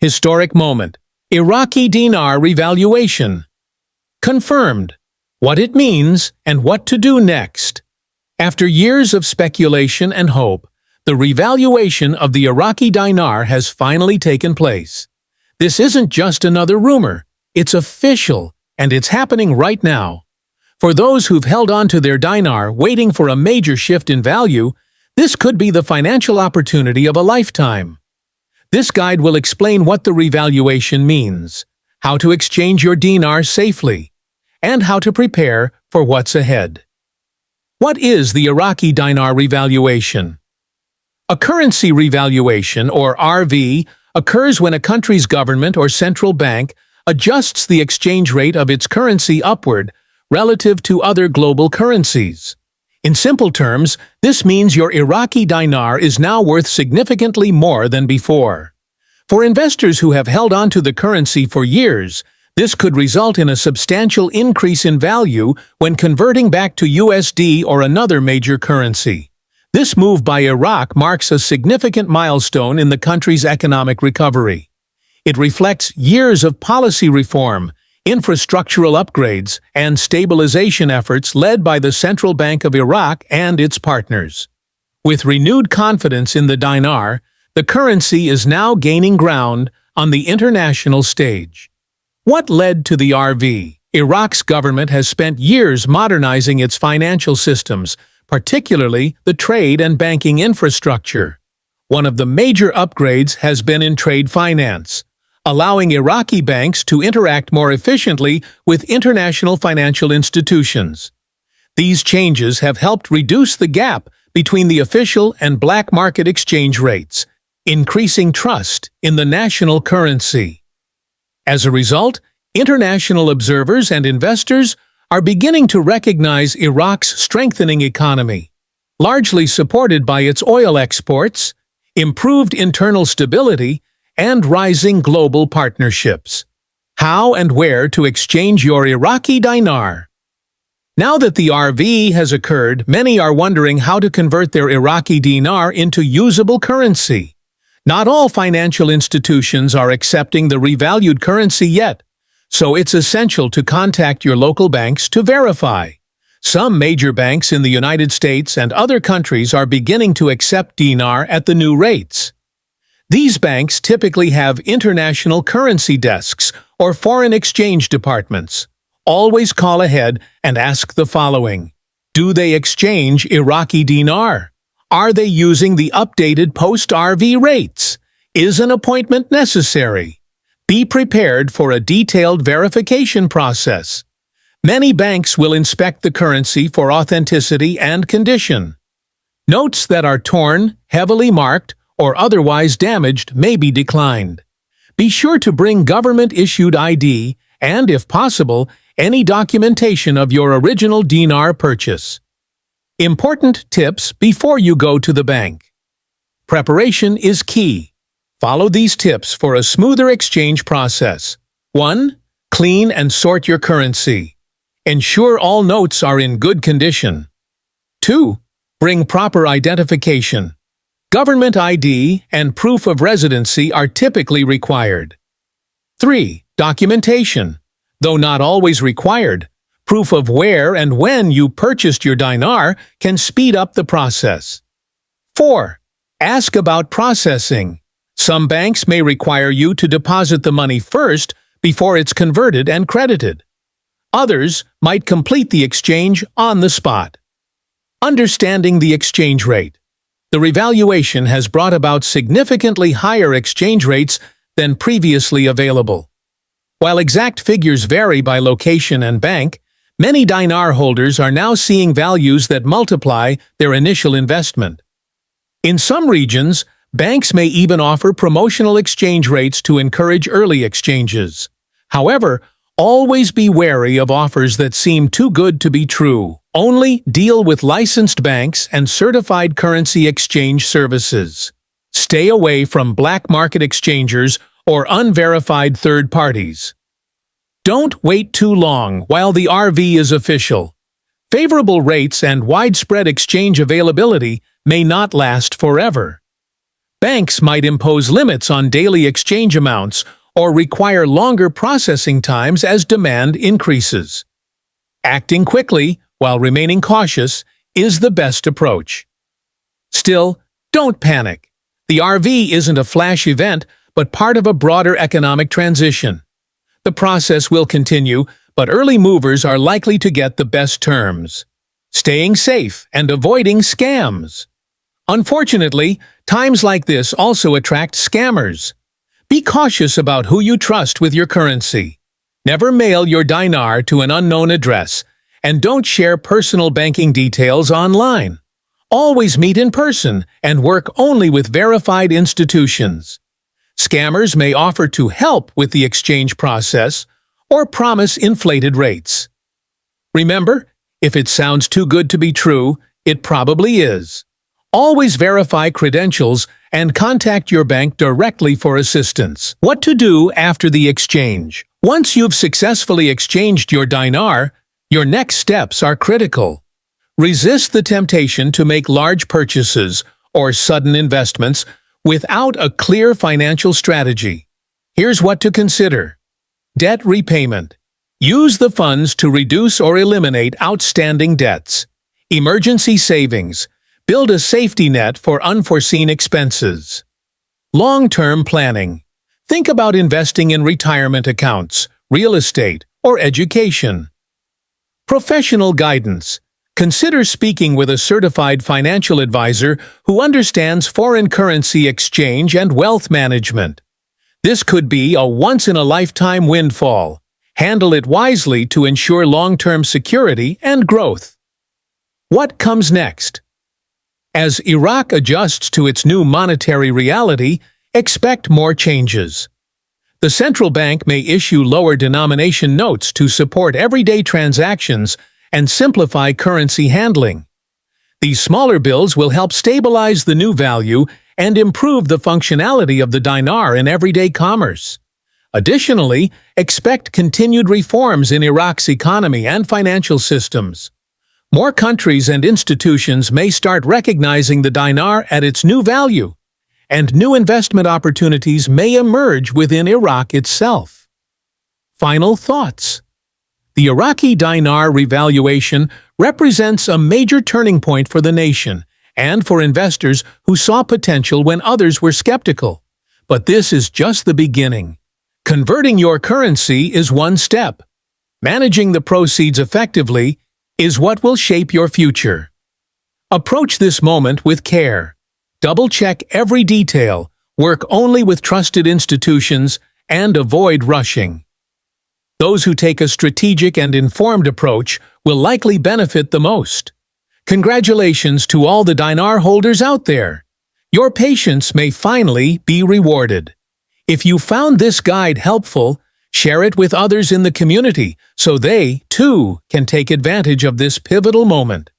Historic moment. Iraqi Dinar Revaluation. Confirmed. What it means and what to do next. After years of speculation and hope, the revaluation of the Iraqi dinar has finally taken place. This isn't just another rumor. It's official, and it's happening right now. For those who've held on to their dinar waiting for a major shift in value, this could be the financial opportunity of a lifetime. This guide will explain what the revaluation means, how to exchange your dinar safely, and how to prepare for what's ahead. What is the Iraqi Dinar Revaluation? A currency revaluation, or RV, occurs when a country's government or central bank adjusts the exchange rate of its currency upward relative to other global currencies. In simple terms, this means your Iraqi dinar is now worth significantly more than before. For investors who have held on to the currency for years, this could result in a substantial increase in value when converting back to USD or another major currency. This move by Iraq marks a significant milestone in the country's economic recovery. It reflects years of policy reform, infrastructural upgrades, and stabilization efforts led by the Central Bank of Iraq and its partners. With renewed confidence in the dinar, the currency is now gaining ground on the international stage. What led to the RV? Iraq's government has spent years modernizing its financial systems, particularly the trade and banking infrastructure. One of the major upgrades has been in trade finance, allowing Iraqi banks to interact more efficiently with international financial institutions. These changes have helped reduce the gap between the official and black market exchange rates, increasing trust in the national currency. As a result, international observers and investors are beginning to recognize Iraq's strengthening economy, largely supported by its oil exports, improved internal stability, and rising global partnerships. How and where to exchange your Iraqi dinar? Now that the RV has occurred, many are wondering how to convert their Iraqi dinar into usable currency. Not all financial institutions are accepting the revalued currency yet, so it's essential to contact your local banks to verify. Some major banks in the United States and other countries are beginning to accept dinar at the new rates. These banks typically have international currency desks or foreign exchange departments. Always call ahead and ask the following. Do they exchange Iraqi dinar? Are they using the updated post-RV rates? Is an appointment necessary? Be prepared for a detailed verification process. Many banks will inspect the currency for authenticity and condition. Notes that are torn, heavily marked, or otherwise damaged may be declined. Be sure to bring government-issued ID and, if possible, any documentation of your original dinar purchase. Important tips before you go to the bank. Preparation is key. Follow these tips for a smoother exchange process. 1. Clean and sort your currency. Ensure all notes are in good condition. 2. Bring proper identification. Government ID and proof of residency are typically required. 3. Documentation. Though not always required, proof of where and when you purchased your dinar can speed up the process. 4. Ask about processing. Some banks may require you to deposit the money first before it's converted and credited. Others might complete the exchange on the spot. Understanding the exchange rate. The revaluation has brought about significantly higher exchange rates than previously available. While exact figures vary by location and bank, many dinar holders are now seeing values that multiply their initial investment. In some regions, banks may even offer promotional exchange rates to encourage early exchanges. However, always be wary of offers that seem too good to be true. Only deal with licensed banks and certified currency exchange services. Stay away from black market exchangers or unverified third parties. Don't wait too long while the RV is official. Favorable rates and widespread exchange availability may not last forever. Banks might impose limits on daily exchange amounts or require longer processing times as demand increases. Acting quickly while remaining cautious is the best approach. Still, don't panic. The RV isn't a flash event, but part of a broader economic transition. The process will continue, but early movers are likely to get the best terms, staying safe and avoiding scams. Unfortunately, times like this also attract scammers. Be cautious about who you trust with your currency. Never mail your dinar to an unknown address, and don't share personal banking details online. Always meet in person and work only with verified institutions. Scammers may offer to help with the exchange process or promise inflated rates. Remember, if it sounds too good to be true, it probably is. Always verify credentials and contact your bank directly for assistance. What to do after the exchange? Once you've successfully exchanged your dinar, your next steps are critical. Resist the temptation to make large purchases or sudden investments without a clear financial strategy. Here's what to consider. Debt repayment. Use the funds to reduce or eliminate outstanding debts. Emergency savings. Build a safety net for unforeseen expenses. Long-term planning. Think about investing in retirement accounts, real estate, or education. Professional guidance. Consider speaking with a certified financial advisor who understands foreign currency exchange and wealth management. This could be a once-in-a-lifetime windfall. Handle it wisely to ensure long-term security and growth. What comes next? As Iraq adjusts to its new monetary reality, expect more changes. The central bank may issue lower denomination notes to support everyday transactions and simplify currency handling. These smaller bills will help stabilize the new value and improve the functionality of the dinar in everyday commerce. Additionally, expect continued reforms in Iraq's economy and financial systems. More countries and institutions may start recognizing the dinar at its new value, and new investment opportunities may emerge within Iraq itself. Final thoughts. The Iraqi Dinar Revaluation represents a major turning point for the nation and for investors who saw potential when others were skeptical. But this is just the beginning. Converting your currency is one step. Managing the proceeds effectively is what will shape your future. Approach this moment with care. Double-check every detail, work only with trusted institutions, and avoid rushing. Those who take a strategic and informed approach will likely benefit the most. Congratulations to all the dinar holders out there. Your patience may finally be rewarded. If you found this guide helpful, share it with others in the community so they, too, can take advantage of this pivotal moment.